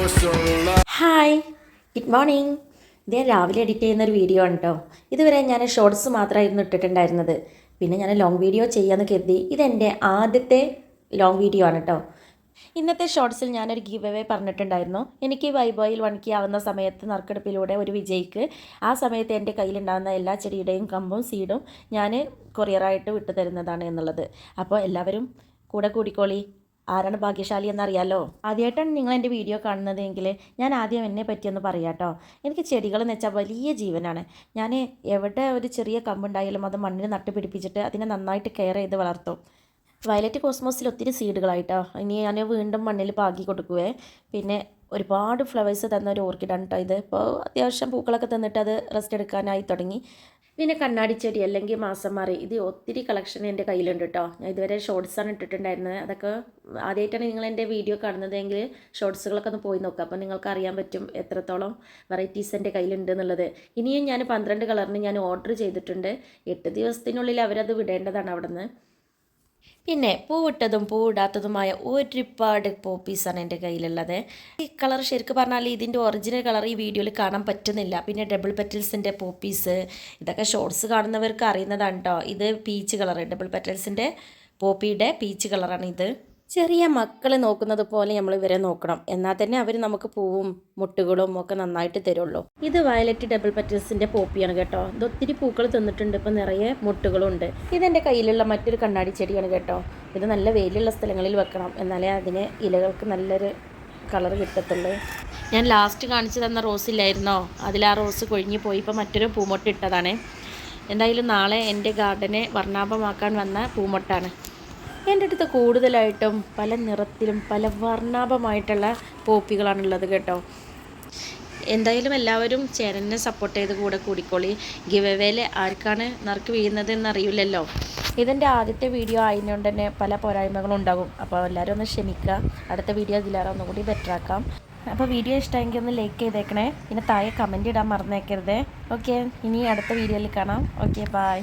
Hi, good morning. ഇത് രാവിലെ edit ചെയ്യുന്നൊരു വീഡിയോ ആണ് കേട്ടോ. ഇതുവരെ ഞാൻ ഷോർട്സ് മാത്രമായിരുന്നു ഇട്ടിട്ടുണ്ടായിരുന്നത്. പിന്നെ ഞാൻ ലോങ് വീഡിയോ ചെയ്യാമെന്ന് കരുതി. ഇതെൻ്റെ ആദ്യത്തെ ലോങ് വീഡിയോ ആണ് കേട്ടോ. ഇന്നത്തെ ഷോർട്സിൽ ഞാനൊരു ഗീവ് അവേ പറഞ്ഞിട്ടുണ്ടായിരുന്നു. എനിക്ക് വൈബോയിൽ 1K ആവുന്ന സമയത്ത് നറുക്കെടുപ്പിലൂടെ ഒരു വിജയിക്ക് ആ സമയത്ത് എൻ്റെ കയ്യിലുണ്ടാകുന്ന എല്ലാ ചെടിയുടെയും കമ്പും സീഡും ഞാൻ കൊറിയറായിട്ട് വിട്ടു തരുന്നതാണ് എന്നുള്ളത്. അപ്പോൾ എല്ലാവരും കൂടെ കൂടിക്കോളി. ആരാണ് ഭാഗ്യശാലി എന്നറിയാലോ. ആദ്യമായിട്ടാണ് നിങ്ങൾ എൻ്റെ വീഡിയോ കാണുന്നതെങ്കിൽ ഞാൻ ആദ്യം എന്നെ പറ്റിയൊന്ന് പറയാം കേട്ടോ. എനിക്ക് ചെടികളെന്ന് വെച്ചാൽ വലിയ ജീവനാണ്. ഞാൻ എവിടെ ഒരു ചെറിയ കമ്പുണ്ടായാലും അത് മണ്ണിൽ നട്ടുപിടിപ്പിച്ചിട്ട് അതിനെ നന്നായിട്ട് കെയർ ചെയ്ത് വളർത്തും. വയലറ്റ് കോസ്മോസിൽ ഒത്തിരി സീഡുകളായിട്ടോ. ഇനി ഞാൻ വീണ്ടും മണ്ണിൽ പാകി കൊടുക്കുവേ. പിന്നെ ഒരുപാട് ഫ്ലവേഴ്സ് തന്ന ഒരു ഓർക്കിഡാണ് കേട്ടോ ഇത്. ഇപ്പോൾ അത്യാവശ്യം പൂക്കളൊക്കെ തന്നിട്ട് അത് റെസ്റ്റ് എടുക്കാനായി തുടങ്ങി. പിന്നെ കണ്ണാടിച്ചെടി അല്ലെങ്കിൽ മാസം മാറി ഇത് ഒത്തിരി കളക്ഷൻ എൻ്റെ കയ്യിലുണ്ട് കേട്ടോ. ഞാൻ ഇതുവരെ ഷോർട്സാണ് ഇട്ടിട്ടുണ്ടായിരുന്നത്. അതൊക്കെ ആദ്യമായിട്ടാണ് നിങ്ങൾ എൻ്റെ വീഡിയോ കാണുന്നതെങ്കിൽ ഷോർട്സുകളൊക്കെ ഒന്ന് പോയി നോക്കുക. അപ്പോൾ നിങ്ങൾക്ക് അറിയാൻ പറ്റും എത്രത്തോളം വെറൈറ്റീസ് എൻ്റെ കയ്യിലുണ്ട് എന്നുള്ളത്. ഇനിയും ഞാൻ 12 കളറിന് ഞാൻ ഓർഡർ ചെയ്തിട്ടുണ്ട്. 8 ദിവസത്തിനുള്ളിൽ അവരത് വിടേണ്ടതാണ് അവിടെ നിന്ന്. പിന്നെ പൂവിട്ടതും പൂവിടാത്തതുമായ ഒരുപാട് പോപ്പീസാണ് എൻ്റെ കയ്യിലുള്ളത്. ഈ കളർ ശരിക്കും പറഞ്ഞാൽ ഇതിൻ്റെ ഒറിജിനൽ കളർ ഈ വീഡിയോയിൽ കാണാൻ പറ്റുന്നില്ല. പിന്നെ ഡബിൾ പെറ്റൽസിൻ്റെ പോപ്പീസ് ഇതൊക്കെ ഷോർട്സ് കാണുന്നവർക്ക് അറിയുന്നതാണ് കേട്ടോ. ഇത് പീച്ച് കളർ, ഡബിൾ പെറ്റൽസിൻ്റെ പോപ്പിയുടെ പീച്ച് കളറാണ് ഇത്. ചെറിയ മക്കൾ നോക്കുന്നത് പോലെ നമ്മൾ ഇവരെ നോക്കണം. എന്നാൽ തന്നെ അവർ നമുക്ക് പൂവും മുട്ടുകളും ഒക്കെ നന്നായിട്ട് തരുള്ളൂ. ഇത് വയലറ്റ് ഡബിൾ പെറ്റൽസിൻ്റെ പോപ്പിയാണ് കേട്ടോ. ഇത് ഒത്തിരി പൂക്കൾ തന്നിട്ടുണ്ട്. ഇപ്പം നിറയെ മുട്ടുകളും ഉണ്ട്. ഇതെൻ്റെ കയ്യിലുള്ള മറ്റൊരു കണ്ണാടി ചെടിയാണ് കേട്ടോ. ഇത് നല്ല വെയിലുള്ള സ്ഥലങ്ങളിൽ വെക്കണം, എന്നാലേ അതിന് ഇലകൾക്ക് നല്ലൊരു കളർ കിട്ടത്തുള്ളൂ. ഞാൻ ലാസ്റ്റ് കാണിച്ചു തന്ന റോസില്ലായിരുന്നോ, അതിൽ ആ റോസ് കൊഴിഞ്ഞു പോയി. ഇപ്പോൾ മറ്റൊരു പൂമൊട്ട് ഇട്ടതാണ്. എന്തായാലും നാളെ എൻ്റെ ഗാർഡനെ വർണ്ണാഭമാക്കാൻ വന്ന പൂമൊട്ടാണ്. എൻ്റെ അടുത്ത് കൂടുതലായിട്ടും പല നിറത്തിലും പല വർണ്ണാഭമായിട്ടുള്ള പോപ്പികളാണുള്ളത് കേട്ടോ. എന്തായാലും എല്ലാവരും ചേരനെ സപ്പോർട്ട് ചെയ്ത് കൂടെ കൂടിക്കോളി. ഗിവ് അവേയിൽ ആർക്കാണ് നറുക്ക് വീഴുന്നത് എന്നറിയില്ലല്ലോ. ഇതെൻ്റെ ആദ്യത്തെ വീഡിയോ ആയതുകൊണ്ട് തന്നെ പല പോരായ്മകളും ഉണ്ടാകും. അപ്പോൾ എല്ലാവരും ഒന്ന് ക്ഷമിക്കുക. അടുത്ത വീഡിയോ ഇതിലേറെ ഒന്നുകൂടി ബെറ്ററാക്കാം. അപ്പോൾ വീഡിയോ ഇഷ്ടമെങ്കിൽ ഒന്ന് ലൈക്ക് ചെയ്തേക്കണേ. പിന്നെ താഴെ കമൻറ്റ് ഇടാൻ മറന്നേക്കരുത്. ഓക്കെ, ഇനി അടുത്ത വീഡിയോയിൽ കാണാം. Okay, by.